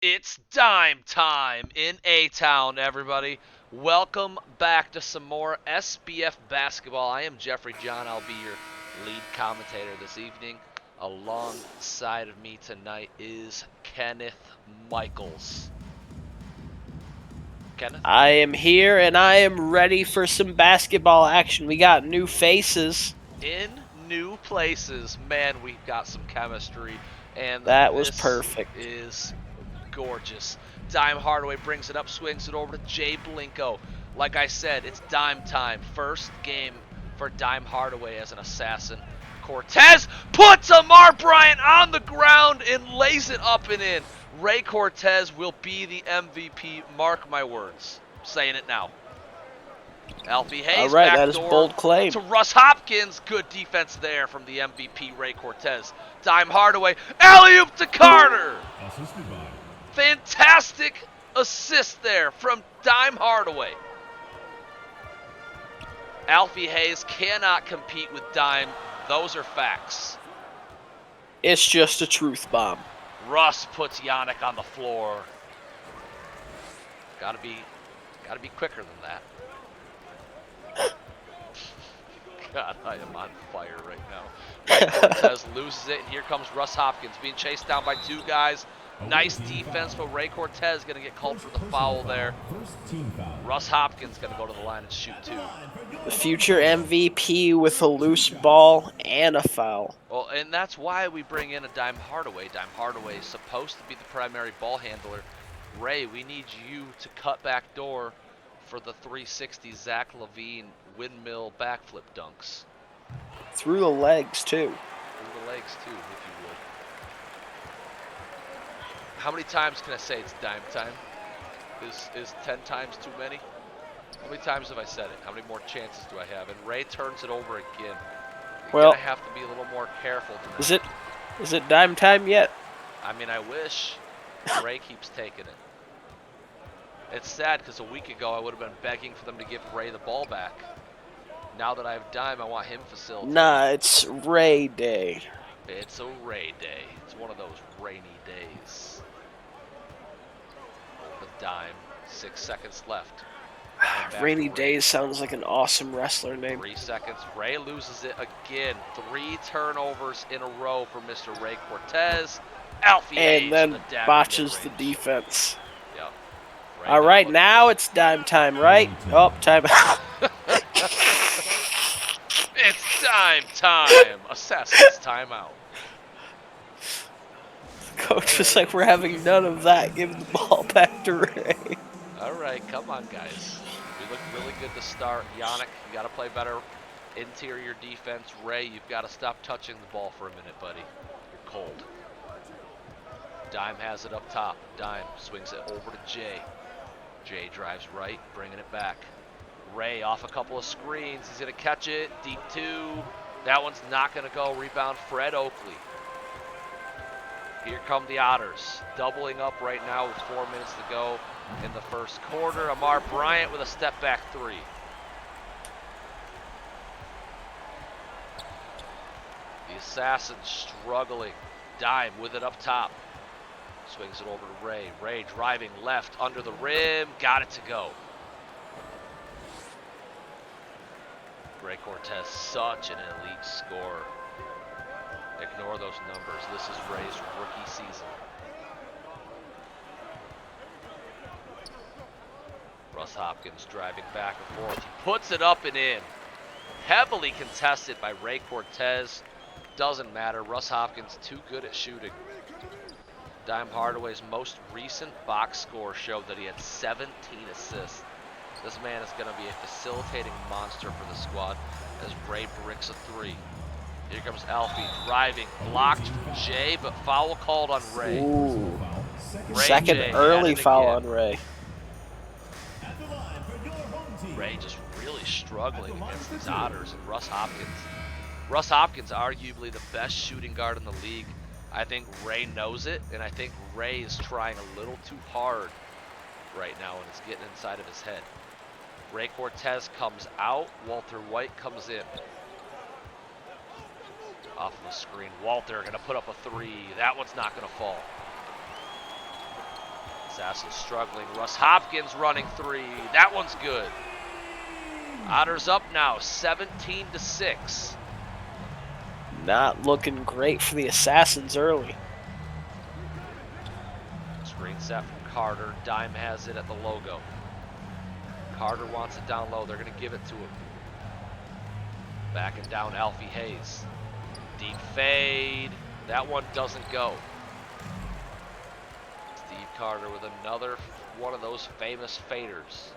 It's dime time in A-Town, everybody. Welcome back to some more SBF basketball. I am Jeffrey John. I'll be your lead commentator this evening. Alongside of me tonight is Kenneth Michaels. Kenneth? I am here and I am ready for some basketball action. We got new faces. In new places. Man, we've got some chemistry, and That was this perfect. is gorgeous. Dime Hardaway brings it up, swings it over to Jay Blinko. Like I said, it's dime time. First game for Dime Hardaway as an assassin. Cortez puts Amar Bryant on the ground and lays it up and in. Ray Cortez will be the MVP. Mark my words. I'm saying it now. Alfie All Hayes right, that is a backdoor bold claim. to Russ Hopkins. Good defense there from the MVP, Ray Cortez. Dime Hardaway. Alley-oop to Carter. Fantastic assist there from Dime Hardaway. Alfie Hayes cannot compete with Dime. Those are facts. It's just a truth bomb. Russ puts Yannick on the floor. Gotta be quicker than that. God, I am on fire right now. Ray Cortez loses it, and here comes Russ Hopkins being chased down by two guys. Nice defense, but Ray Cortez going to get called for the foul there. Russ Hopkins going to go to the line and shoot two. The future MVP with a loose ball and a foul. Well, and that's why we bring in a Dime Hardaway. Dime Hardaway is supposed to be the primary ball handler. Ray, we need you to cut back door for the 360 Zach LaVine windmill backflip dunks. Through the legs, too. Through the legs, too, if you would. How many times can I say it's dime time? Is 10 times too many? How many times have I said it? How many more chances do I have? And Ray turns it over again. You're Well, gonna have to be a little more careful tonight. Is it dime time yet? I mean, I wish. Ray keeps taking it. It's sad because a week ago I would have been begging for them to give Ray the ball back. Now that I have Dime, I want him facilitated. Nah, it's Ray Day. It's a Ray day. It's one of those rainy days. Over the Dime. 6 seconds left. Rainy Days sounds like an awesome wrestler name. 3 seconds. Ray loses it again. 3 turnovers in a row for Mr. Ray Cortez. Alfie Hayes And then the botches the defense. Yep. All right, now it's dime time, right? Oh, time out. It's dime time. Assassin's timeout. Coach was like, we're having none of that. Give the ball back to Ray. All right, come on, guys. We look really good to start. Yannick, you got to play better interior defense. Ray, you've got to stop touching the ball for a minute, buddy. You're cold. Dime has it up top. Dime swings it over to Jay. Jay drives right, bringing it back. Ray off a couple of screens. He's going to catch it. Deep two. That one's not going to go. Rebound, Fred Oakley. Here come the Otters. Doubling up right now with 4 minutes to go in the first quarter. Amar Bryant with a step back three. The Assassin struggling. Dime with it up top. Swings it over to Ray. Ray driving left under the rim. Got it to go. Ray Cortez, such an elite scorer. Ignore those numbers. This is Ray's rookie season. Russ Hopkins driving back and forth. He puts it up and in. Heavily contested by Ray Cortez. Doesn't matter. Russ Hopkins too good at shooting. Dime Hardaway's most recent box score showed that he had 17 assists. This man is going to be a facilitating monster for the squad as Ray bricks a three. Here comes Alfie driving, blocked from Jay, but foul called on Ray. Ooh. Ray Second Jay early foul again. on Ray. Ray just really struggling against these Otters and Russ Hopkins. Russ Hopkins, arguably the best shooting guard in the league. I think Ray knows it, and I think Ray is trying a little too hard right now, and it's getting inside of his head. Ray Cortez comes out. Walter White comes in. Off of the screen. Walter going to put up a three. That one's not going to fall. Assassin's struggling. Russ Hopkins running three. That one's good. Otters up now, 17-6. Not looking great for the Assassins early. Screen set from Carter. Dime has it at the logo. Carter wants it down low. They're going to give it to him. Backing down Alfie Hayes. Deep fade. That one doesn't go. Steve Carter with another one of those famous faders.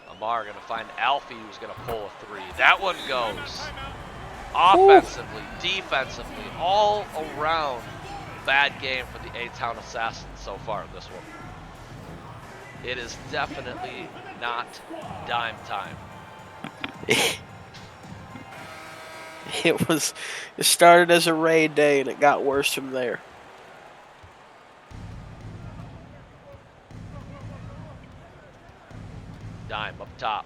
Amar going to find Alfie, who's going to pull a three. That one goes. Offensively, defensively, all around bad game for the A-Town Assassins so far in this one. It is definitely not dime time. It started as a raid day and it got worse from there. Dime up top.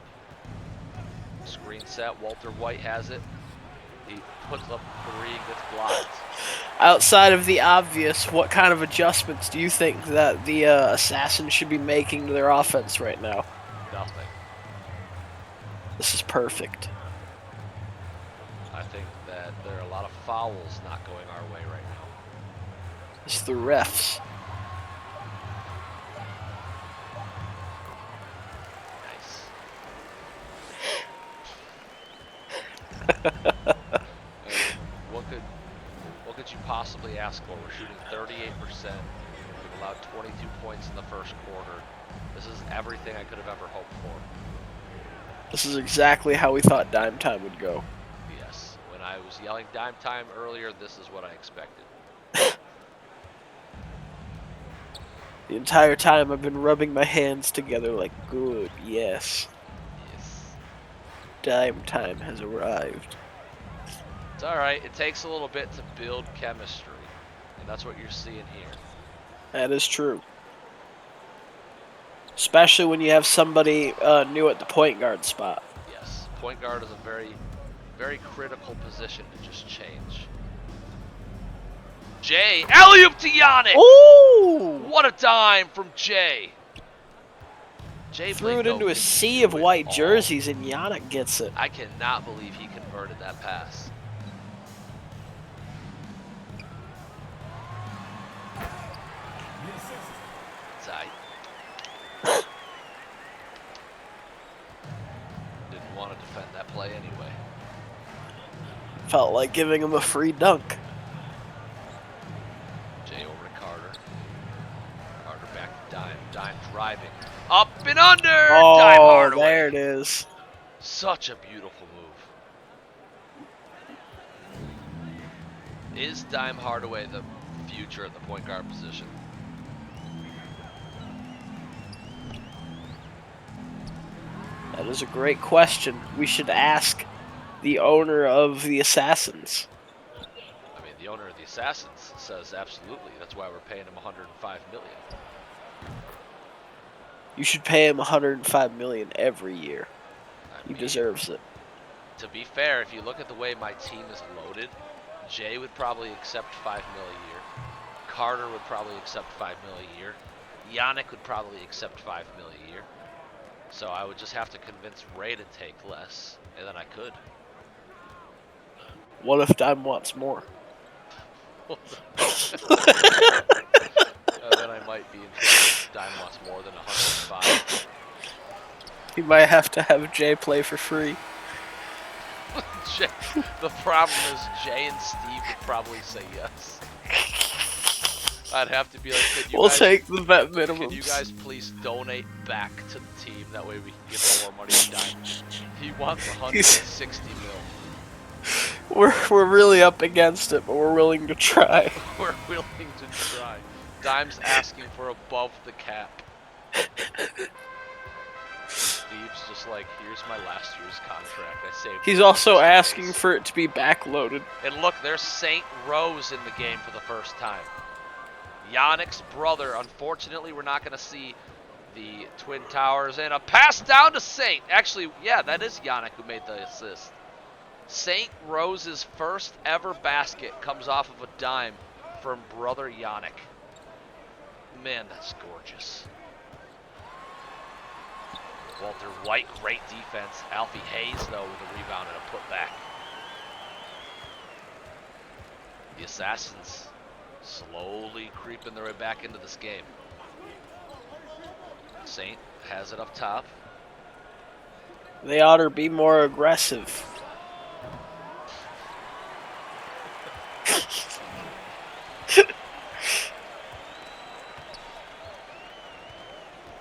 Screen set. Walter White has it. He puts up three and gets blocked. Outside of the obvious, what kind of adjustments do you think that the Assassins should be making to their offense right now? Nothing. This is perfect. I think that there are a lot of fouls not going our way right now. It's the refs. What could you possibly ask for? We're shooting 38%. We've allowed 22 points in the first quarter. This is everything I could have ever hoped for. This is exactly how we thought dime time would go. Yes. When I was yelling dime time earlier, this is what I expected. The entire time I've been rubbing my hands together like, good, yes. Yes. Dime time has arrived. It's alright. It takes a little bit to build chemistry. And that's what you're seeing here. That is true. Especially when you have somebody new at the point guard spot. Yes. Point guard is a very, very critical position to just change. Jay, alley-oop to Yannick! Ooh! What a dime from Jay. Jay Threw it into a sea of white jerseys and Yannick gets it. I cannot believe he converted that pass. Didn't want to defend that play anyway. Felt like giving him a free dunk. Jay over to Carter. Carter back to Dime. Dime driving. Up and under! Oh, Dime Hardaway. There it is. Such a beautiful move. Is Dime Hardaway the future at the point guard position? That is a great question. We should ask the owner of the Assassins. I mean, the owner of the Assassins says absolutely. That's why we're paying him $105 million. You should pay him $105 million every year. He deserves it. To be fair, if you look at the way my team is loaded, Jay would probably accept $5 million a year. Carter would probably accept $5 million a year. Yannick would probably accept $5 million a year. So I would just have to convince Ray to take less, and then I could. What if Dime wants more? Then I might be in trouble if Dime wants more than 105. He might have to have Jay play for free. Jay, the problem is Jay and Steve would probably say yes. I'd have to be like, we'll take the vet minimums. Can you guys please donate back to the team? That way we can give more money to Dime. He wants 160 mil. We're really up against it, but we're willing to try. We're willing to try. Dime's asking for above the cap. Steve's just like, here's my last year's contract. I saved. He's also asking for it to be backloaded. And look, there's St. Rose in the game for the first time. Yannick's brother. Unfortunately, we're not going to see the Twin Towers. And a pass down to Saint. Actually, yeah, that is Yannick who made the assist. St. Rose's first ever basket comes off of a dime from brother Yannick. Man, that's gorgeous. Walter White, great defense. Alfie Hayes, though, with a rebound and a putback. The Assassins slowly creeping their way back into this game. Saint has it up top. They ought to be more aggressive.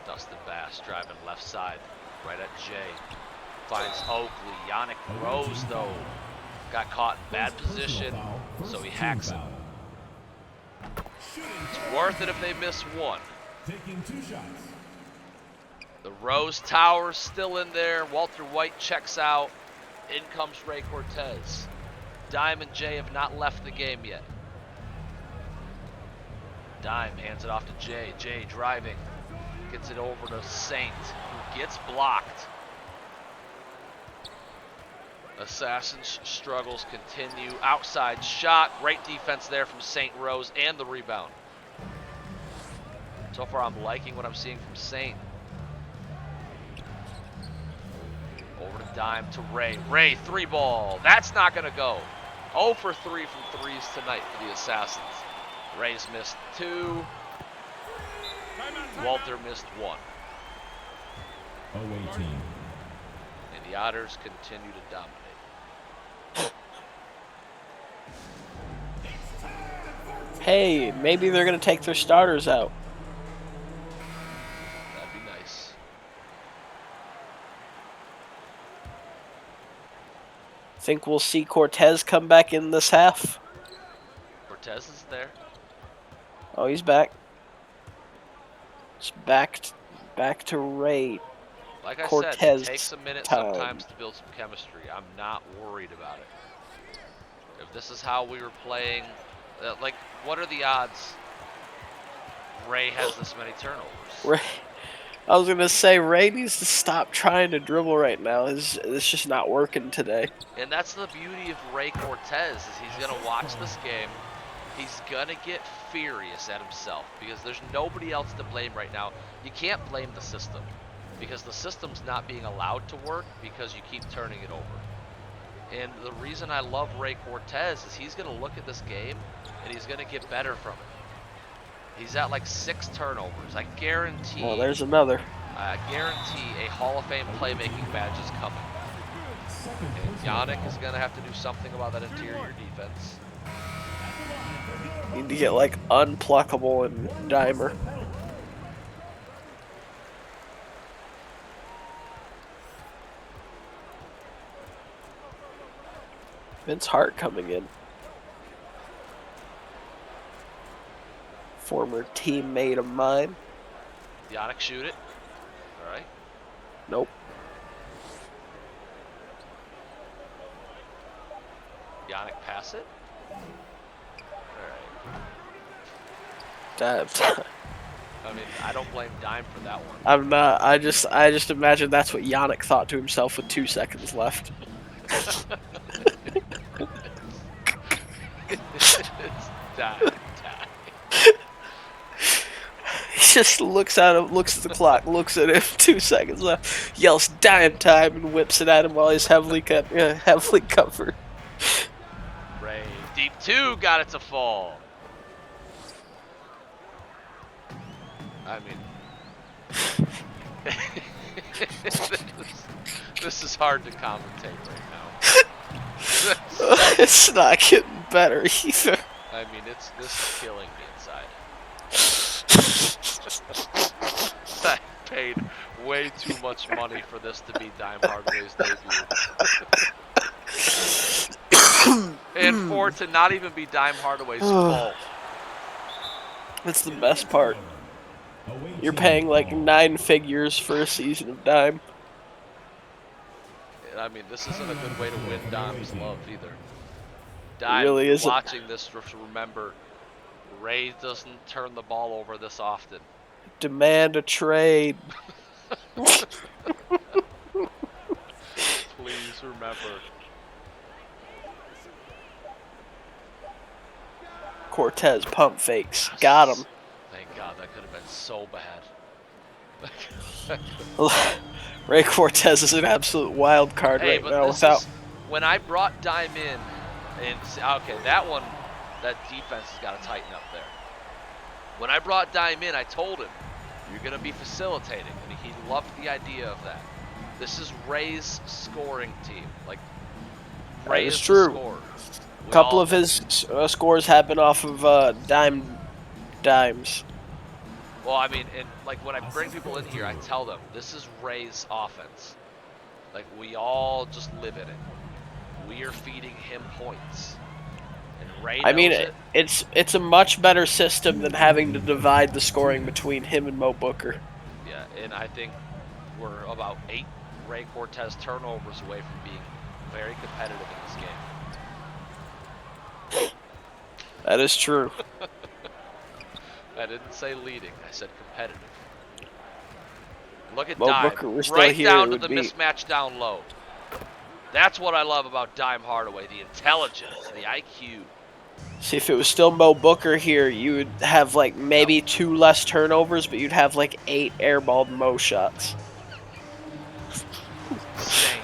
Dustin Bass driving left side, right at Jay. Finds Oakley. Yannick Rose, though, got caught in bad position, so he hacks it. It's worth it if they miss one. Taking 2 shots. The Rose Tower's still in there. Walter White checks out. In comes Ray Cortez. Dime and Jay have not left the game yet. Dime hands it off to Jay. Jay driving. Gets it over to Saint, who gets blocked. Assassin's struggles continue. Outside shot. Great defense there from Saint Rose and the rebound. So far, I'm liking what I'm seeing from Saint. Over to Dime to Ray. Ray, 3-ball. That's not going to go. 0 for 3 from threes tonight for the Assassins. Ray's missed 2. Walter missed 1. 0-18. And the Otters continue to dominate. Hey, maybe they're going to take their starters out. That'd be nice. Think we'll see Cortez come back in this half? Cortez is there. Oh, he's back. It's back to Ray. Like I said, Cortez it takes a minute time. sometimes to build some chemistry. I'm not worried about it. If this is how we were playing, like, what are the odds Ray has this many turnovers? Ray, I was gonna say Ray needs to stop trying to dribble right now. It's just not working today. And that's the beauty of Ray Cortez, is he's gonna watch this game. He's gonna get furious at himself because there's nobody else to blame right now. You can't blame the system because the system's not being allowed to work because you keep turning it over. And the reason I love Ray Cortez is he's gonna look at this game and he's gonna get better from it. He's at like 6 turnovers. I guarantee. Oh, there's another. I guarantee a Hall of Fame playmaking badge is coming. And Yannick is gonna have to do something about that interior defense. Need to get like unpluckable and Dimer. Vince Hart coming in. Former teammate of mine. Yannick shoot it. All right. Nope. Yannick pass it. Damn. I mean, I don't blame Dime for that one. I'm not. I just imagine that's what Yannick thought to himself with 2 seconds left. It's Dime. He just looks at him, looks at the clock, looks at him. 2 seconds left. Yells "Dime time" and whips it at him while he's heavily covered. Ray, deep 2, got it to fall. I mean, this is hard to commentate right now. It's not getting better either. I mean, this is killing me inside. I paid way too much money for this to be Dime Hardaway's debut. And for it to not even be Dime Hardaway's fault. That's the best part. You're paying like 9 figures for a season of Dime. I mean, this isn't a good way to win Dime's love either. Dime, really isn't. watching this, remember, Ray doesn't turn the ball over this often. Demand a trade. Please remember. Cortez pump fakes. Got him. Thank God, that could have been so bad. Ray Cortez is an absolute wild card Hey, right but now this without. is when I brought Dime in, and okay, that defense has got to tighten up there. When I brought Dime in, I told him, you're going to be facilitating, and he loved the idea of that. This is Ray's scoring team. Like, Ray That is is the true. scorer. A couple of his scores have been off of dimes. Well, I mean, and like when I bring people in here, I tell them, this is Ray's offense. Like, we all just live in it. We are feeding him points. And Ray knows it. It's a much better system than having to divide the scoring between him and Mo Booker. Yeah, and I think we're about 8 Ray Cortez turnovers away from being very competitive in this game. That is true. I didn't say leading, I said competitive. Look at Mo Dime, Booker were still right here, down it to would the be. mismatch down low. That's what I love about Dime Hardaway, the intelligence, the IQ. See, if it was still Mo Booker here, you would have like maybe 2 less turnovers, but you'd have like 8 airballed Mo shots. Saint.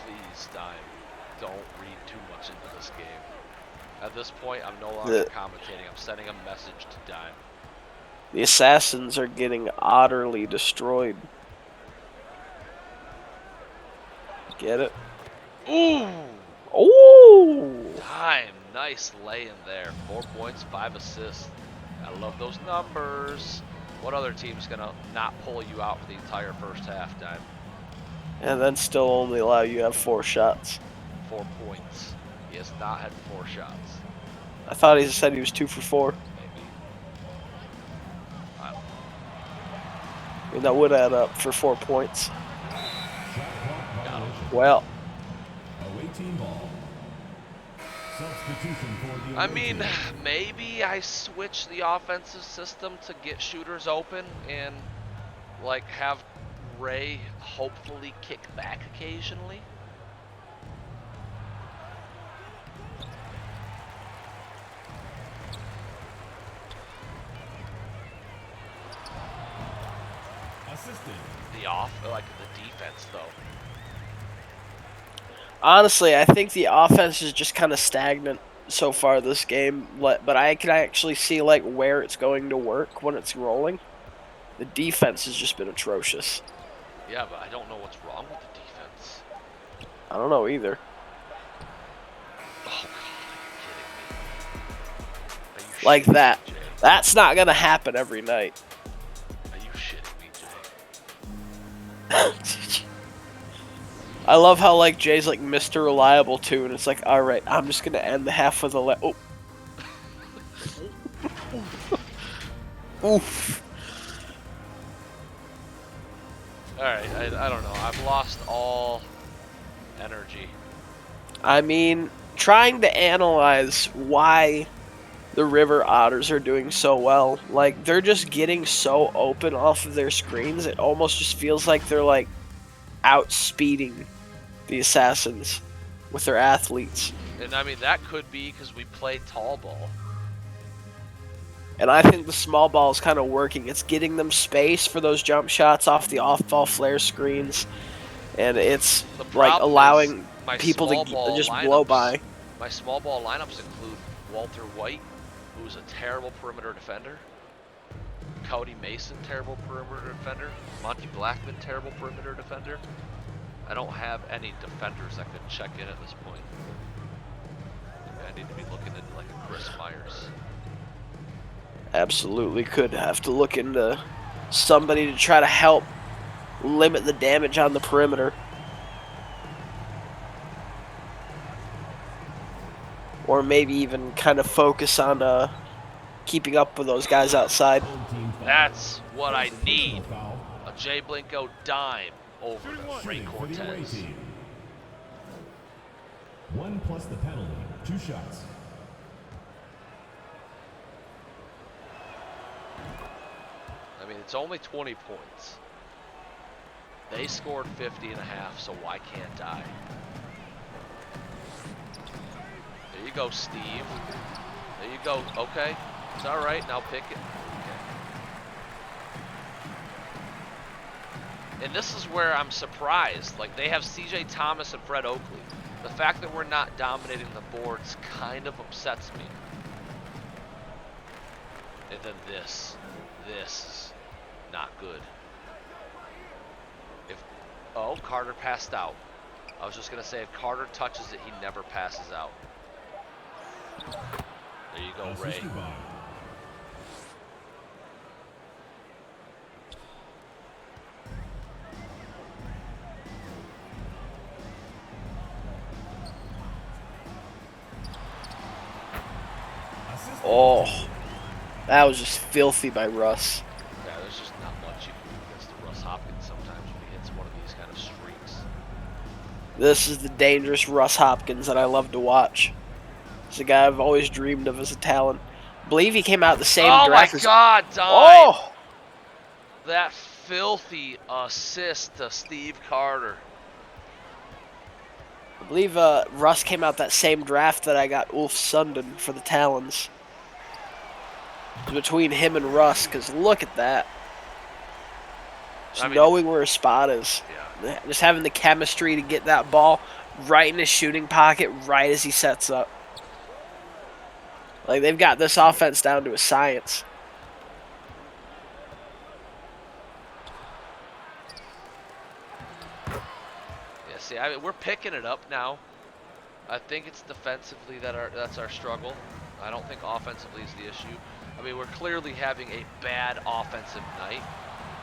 Please, Dime, don't read too much into this game. At this point, I'm no longer commentating. I'm sending a message to Dime. The Assassins are getting utterly destroyed. Get it? Ooh! Ooh! Dime, nice lay in there. 4 points, 5 assists. I love those numbers. What other team's gonna not pull you out for the entire first half, Dime? And then still only allow you to have 4 shots. 4 points. He has not had 4 shots. I thought he said he was 2 for 4. Maybe. I don't know. I mean, that would add up for 4 points. Got him. Well. I mean, maybe I switch the offensive system to get shooters open and, like, have Ray hopefully kick back occasionally. The defense, though. Honestly, I think the offense is just kind of stagnant so far this game, but I can actually see like where it's going to work when it's rolling. The defense has just been atrocious. Yeah, but I don't know what's wrong with the defense. I don't know either. Oh, God, are you kidding me? Like that. Me, Jay? That's not going to happen every night. Are you shitting me, Jay? I love how like Jay's like Mr. Reliable too, and it's like, all right, I'm just gonna end the half with a oh. Oof. All right, I don't know. I've lost all energy. I mean, trying to analyze why the River Otters are doing so well. Like, they're just getting so open off of their screens, it almost just feels like they're like outspeeding the Assassins with their athletes. And I mean, that could be because we play tall ball. And I think the small ball is kind of working. It's getting them space for those jump shots off the off-ball flare screens. And it's like allowing people to just blow by. My small ball lineups include Walter White, who's a terrible perimeter defender. Cody Mason, terrible perimeter defender. Monty Blackman, terrible perimeter defender. I don't have any defenders that could check in at this point. I need to be looking into like a Chris Myers. Absolutely could have to look into somebody to try to help limit the damage on the perimeter. Or maybe even kind of focus on keeping up with those guys outside. That's what I need. A Jay Blinko dime over to Ray Cortez. 1 plus the penalty, 2 shots. I mean, it's only 20 points. They scored 50 and a half, so why can't I? There you go, Steve. There you go. Okay. It's all right. Now pick it. Okay. And this is where I'm surprised. Like, they have C.J. Thomas and Fred Oakley. The fact that we're not dominating the boards kind of upsets me. And then this is not good. Oh, Carter passed out. I was just going to say, if Carter touches it, he never passes out. There you go, Ray. Oh, that was just filthy by Russ. Yeah, there's just not much you can do against the Russ Hopkins sometimes when he hits one of these kind of streaks. This is the dangerous Russ Hopkins that I love to watch. He's a guy I've always dreamed of as a talent. I believe he came out the same draft as... Oh my God, Dime! Oh! That filthy assist to Steve Carter. I believe Russ came out that same draft that I got Ulf Sundin for the Talons. It's between him and Russ, because look at that. Just knowing where his spot is. Yeah. Just having the chemistry to get that ball right in his shooting pocket right as he sets up. Like, they've got this offense down to a science. Yeah, see, I mean, we're picking it up now. I think it's defensively that's our struggle. I don't think offensively is the issue. I mean, we're clearly having a bad offensive night,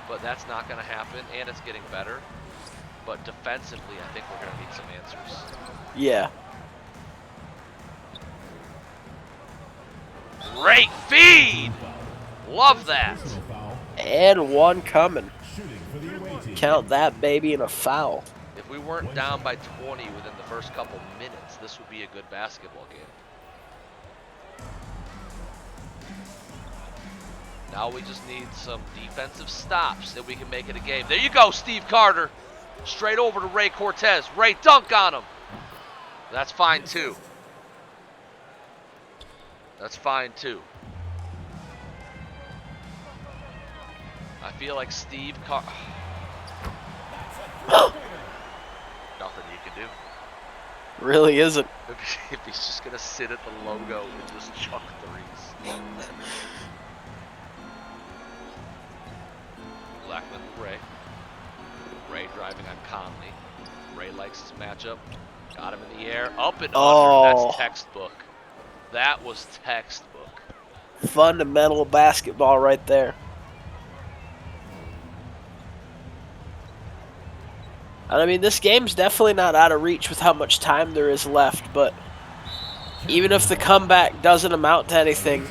but that's not going to happen, and it's getting better. But defensively, I think we're going to need some answers. Yeah. Great feed! Love that. And one coming. Count that baby in a foul. If we weren't down by 20 within the first couple minutes, this would be a good basketball game. Now we just need some defensive stops that we can make it a game. There you go, Steve Carter. Straight over to Ray Cortez. Ray, dunk on him. That's fine, too. That's fine, too. I feel like Steve Carter... Nothing you can do. Really isn't. If he's just going to sit at the logo and just chuck threes. Blackman with Ray. Ray driving on Conley. Ray likes his matchup. Got him in the air. Up and under. That's textbook. That was textbook. Fundamental basketball right there. And I mean, this game's definitely not out of reach with how much time there is left, but even if the comeback doesn't amount to anything,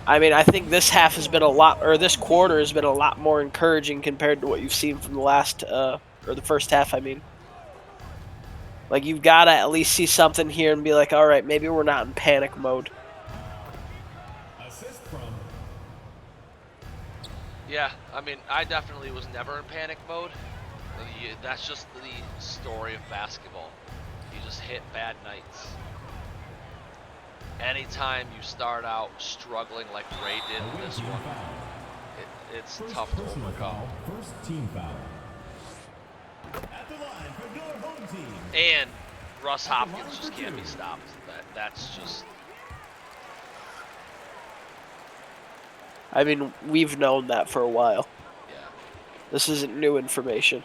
I mean, I think this half has been a lot, or this quarter has been a lot more encouraging compared to what you've seen from the last, or the first half, I mean. Like, you've got to at least see something here and be like, all right, maybe we're not in panic mode. Yeah, I mean, I definitely was never in panic mode. That's just the story of basketball. You just hit bad nights. Anytime you start out struggling like Ray did in this one, it's tough to overcome. First team foul. At the line for your home team. And Russ Hopkins just can't be stopped. That's just... I mean, we've known that for a while. Yeah. This isn't new information.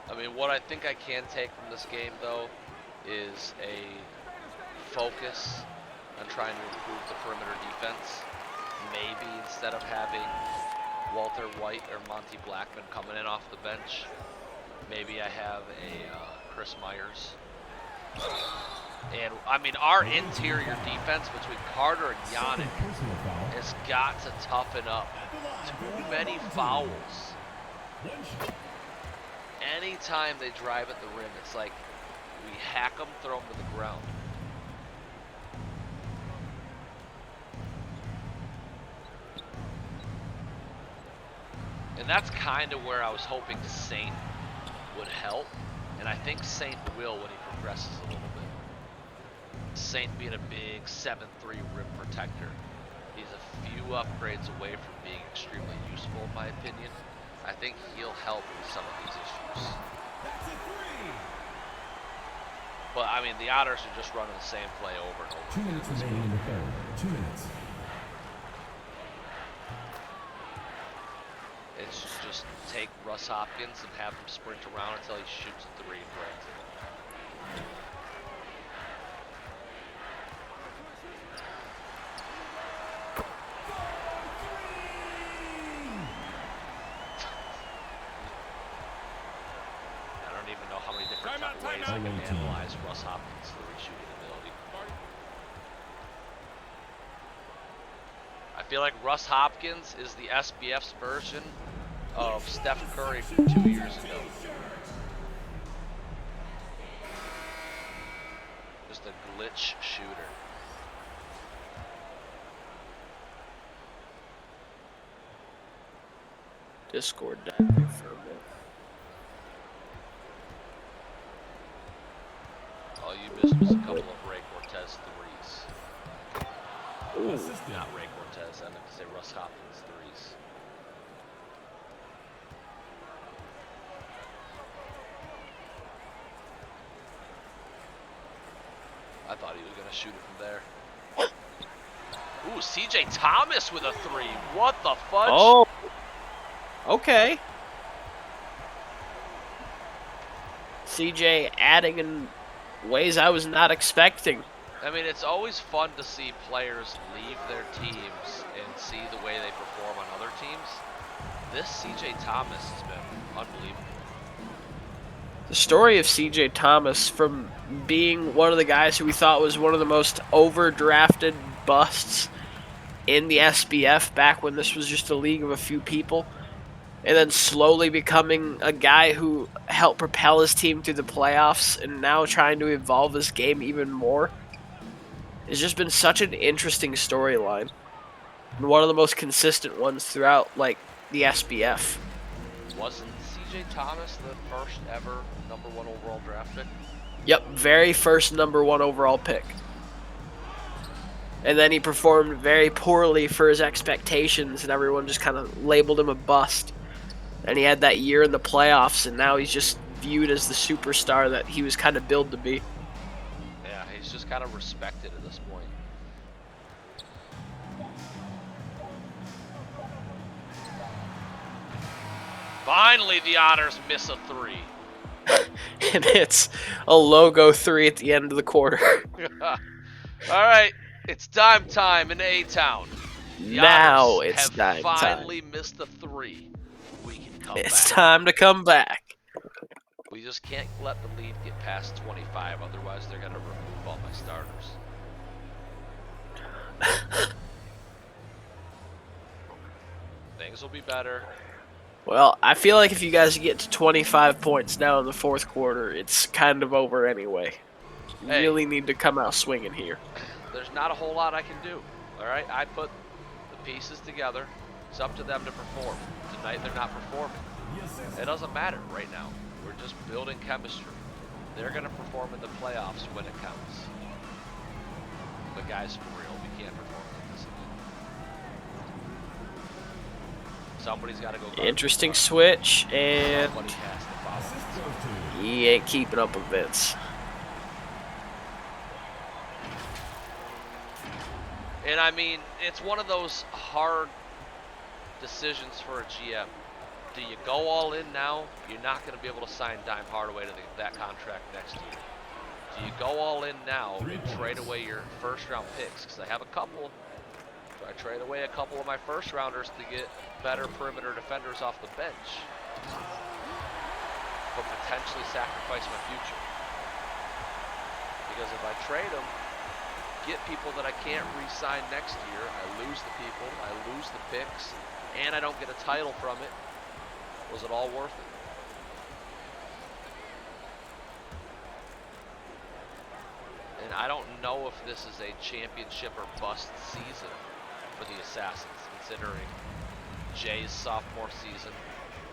I mean, what I think I can take from this game, though, is a focus on trying to improve the perimeter defense. Maybe instead of having Walter White or Monty Blackman coming in off the bench, maybe I have a Chris Myers. And, I mean, our interior defense between Carter and Yannick has got to toughen up. Too many fouls. Anytime they drive at the rim, it's like we hack them, throw them to the ground. And that's kind of where I was hoping Saint would help. And I think Saint will when he progresses a little bit. Saint being a big 7'3" rim protector. He's a few upgrades away from being extremely useful in my opinion. I think he'll help with some of these issues. That's a three. But I mean, the Otters are just running the same play over and over 2 again. minutes remaining in the third. 2 minutes. It's just take Russ Hopkins and have him sprint around until he shoots a three and grabs it. I don't even know how many different ways I can analyze Russ Hopkins' three shooting ability. I feel like Russ Hopkins is the SBF's version of Steph Curry from 2 years ago. Just a glitch shooter. Discord died there for a bit. All you missed was a couple of Ray Cortez threes. Ooh. Not Ray Cortez, I meant to say Russ Hopkins threes. I thought he was going to shoot it from there. Ooh, CJ Thomas with a three. What the fudge? Oh. Okay. CJ adding in ways I was not expecting. I mean, it's always fun to see players leave their teams and see the way they perform on other teams. This CJ Thomas has been unbelievable. The story of CJ Thomas, from being one of the guys who we thought was one of the most overdrafted busts in the SBF back when this was just a league of a few people, and then slowly becoming a guy who helped propel his team through the playoffs and now trying to evolve his game even more. It's just been such an interesting storyline. And one of the most consistent ones throughout, like, the SBF. Wasn't CJ Thomas the first ever #1 overall draft pick? Yep, very first #1 overall pick. And then he performed very poorly for his expectations, and everyone just kind of labeled him a bust. And he had that year in the playoffs, and now he's just viewed as the superstar that he was kind of billed to be. Yeah, he's just kind of respected at this point. Finally, the Otters miss a three. And it's a logo 3 at the end of the quarter. All right, it's dime time in A-Town. The Now Otters it's have dime time. finally missed a three. We can come It's back. time to come back. We just can't let the lead get past 25, otherwise they're going to remove all my starters. Things will be better. Well, I feel like if you guys get to 25 points now in the fourth quarter, it's kind of over anyway. You Hey. really need to come out swinging here. There's not a whole lot I can do. All right, I put the pieces together. It's up to them to perform. Tonight they're not performing. It doesn't matter right now. We're just building chemistry. They're going to perform in the playoffs when it counts. But guys, for real, we can't perform like this again. Somebody's got to go. Interesting switch, and Somebody has to follow. he ain't keeping up with Vince. And I mean, it's one of those hard decisions for a GM. Do you go all in now? You're not going to be able to sign Dime Hardaway to that contract next year. Do you go all in now and trade away your first-round picks? Because I have a couple. Do I trade away a couple of my first-rounders to get better perimeter defenders off the bench, but potentially sacrifice my future? Because if I trade them, get people that I can't re-sign next year, I lose the people, I lose the picks, and I don't get a title from it. Was it all worth it? And I don't know if this is a championship or bust season for the Assassins, considering Jay's sophomore season,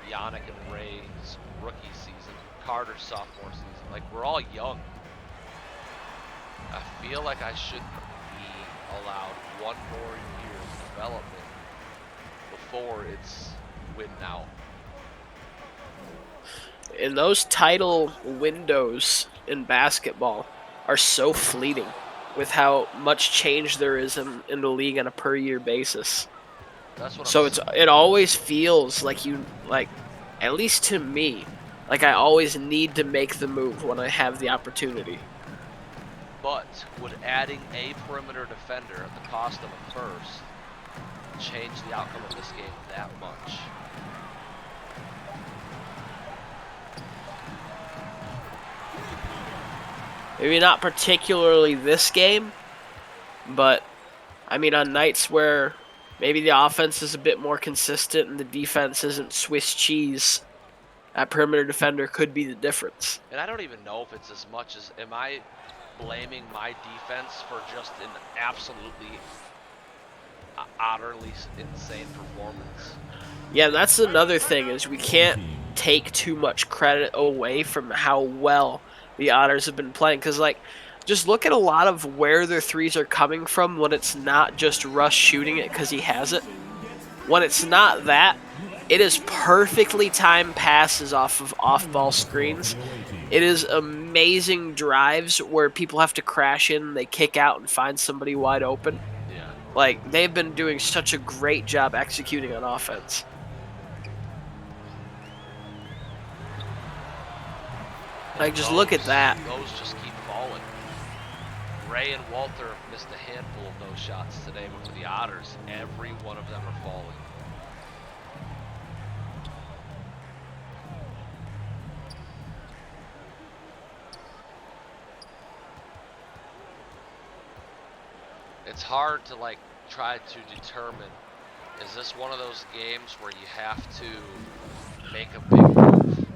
Yannick and Ray's rookie season, Carter's sophomore season. Like, we're all young. I feel like I should be allowed one more year of development before it's win now. And those title windows in basketball are so fleeting with how much change there is in the league on a per year basis. That's what So I'm it always feels like at least to me, like I always need to make the move when I have the opportunity. But would adding a perimeter defender at the cost of a first change the outcome of this game that much? Maybe not particularly this game, but I mean on nights where maybe the offense is a bit more consistent and the defense isn't Swiss cheese, that perimeter defender could be the difference. And I don't even know if it's as much as, am I blaming my defense for just an absolutely utterly insane performance? Yeah, that's another thing is we can't take too much credit away from how well the Otters have been playing. Because, like, just look at a lot of where their threes are coming from when it's not just Russ shooting it because he has it. When it's not that, it is perfectly timed passes off of off-ball screens. It is amazing drives where people have to crash in, they kick out and find somebody wide open. Yeah. Like, they've been doing such a great job executing on offense. Like, just look at that. Those just keep falling. Ray and Walter missed a handful of those shots today, but for the Otters, every one of them are falling. It's hard to, like, try to determine, is this one of those games where you have to make a big move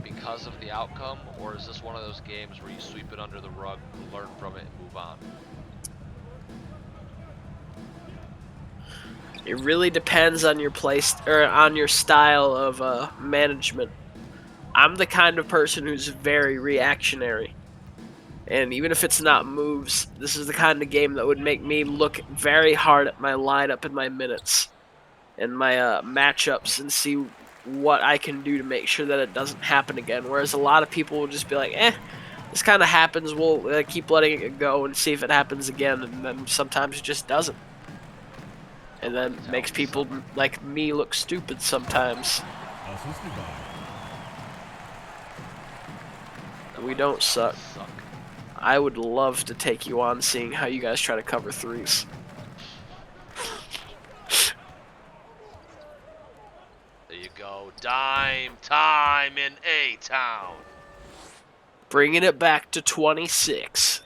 because of the outcome, or is this one of those games where you sweep it under the rug, learn from it, and move on? It really depends on your place or on your style of management. I'm the kind of person who's very reactionary. And even if it's not moves, this is the kind of game that would make me look very hard at my lineup and my minutes and my matchups and see what I can do to make sure that it doesn't happen again. Whereas a lot of people will just be like, this kind of happens, we'll keep letting it go and see if it happens again. And then sometimes it just doesn't. And then makes people like me look stupid sometimes. We don't suck. I would love to take you on seeing how you guys try to cover threes. There you go. Dime time in A-Town. Bringing it back to 26.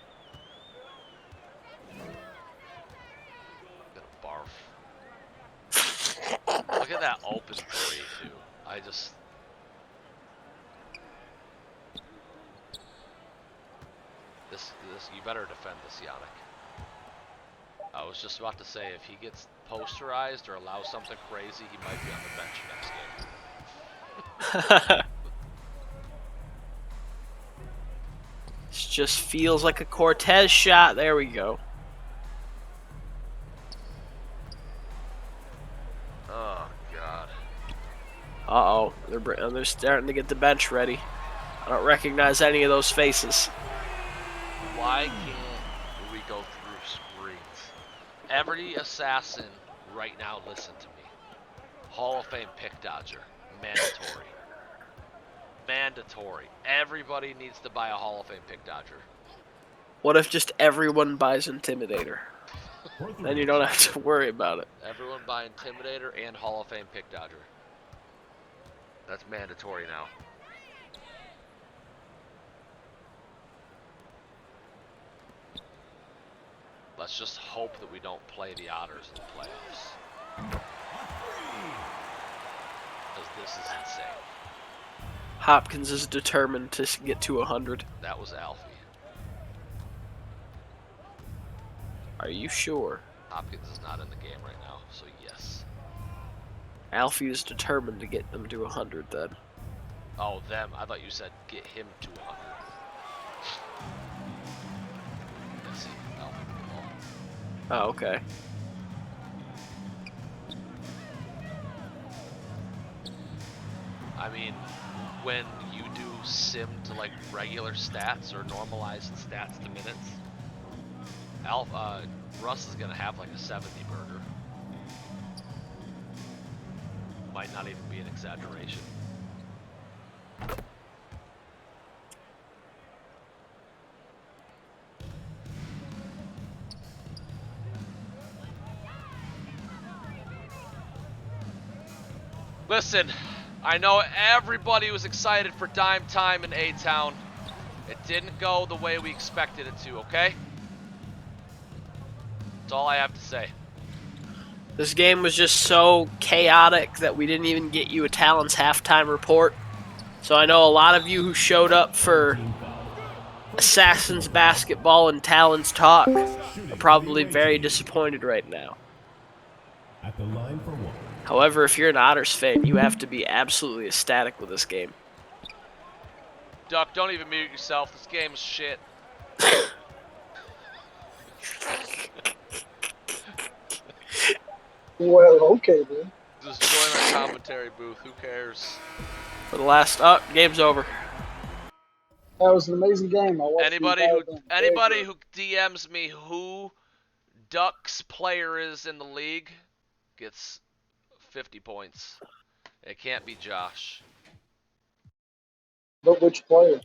I'm gonna barf. Look at that open three, too. This, you better defend this, Yannick. I was just about to say, if he gets posterized or allows something crazy, he might be on the bench next game. This just feels like a Cortez shot. There we go. Oh, God. Uh-oh. They're starting to get the bench ready. I don't recognize any of those faces. Why can't we go through screens? Every assassin right now, listen to me. Hall of Fame pick dodger. Mandatory. Mandatory. Everybody needs to buy a Hall of Fame pick dodger. What if just everyone buys Intimidator? Then you don't have to worry about it. Everyone buy Intimidator and Hall of Fame pick dodger. That's mandatory now. Let's just hope that we don't play the Otters in the playoffs. Because this is insane. Hopkins is determined to get to 100. That was Alfie. Are you sure? Hopkins is not in the game right now, so yes. Alfie is determined to get them to 100 then. Oh, them. I thought you said get him to 100. Let's see. Alpha with the ball. Oh, okay. I mean, when you do sim to like regular stats or normalized stats to minutes, Russ is gonna have like a 70 burger. Might not even be an exaggeration. Listen, I know everybody was excited for dime time in A-Town. It didn't go the way we expected it to, okay? That's all I have to say. This game was just so chaotic that we didn't even get you a Talon's halftime report. So I know a lot of you who showed up for Assassin's Basketball and Talon's Talk are probably very disappointed right now. At the line for one. However, if you're an Otters fan, you have to be absolutely ecstatic with this game. Duck, don't even mute yourself. This game is shit. Well, okay then. Just join our commentary booth. Who cares? For the last... game's over. That was an amazing game. I watched Anybody the who entire thing. Very anybody good. who DMs me who Ducks player is in the league gets 50 points. It can't be Josh. But which player?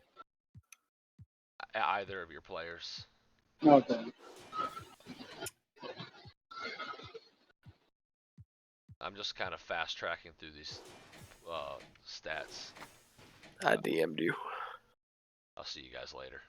Either of your players. Okay. I'm just kind of fast tracking through these stats. I DM'd you. I'll see you guys later.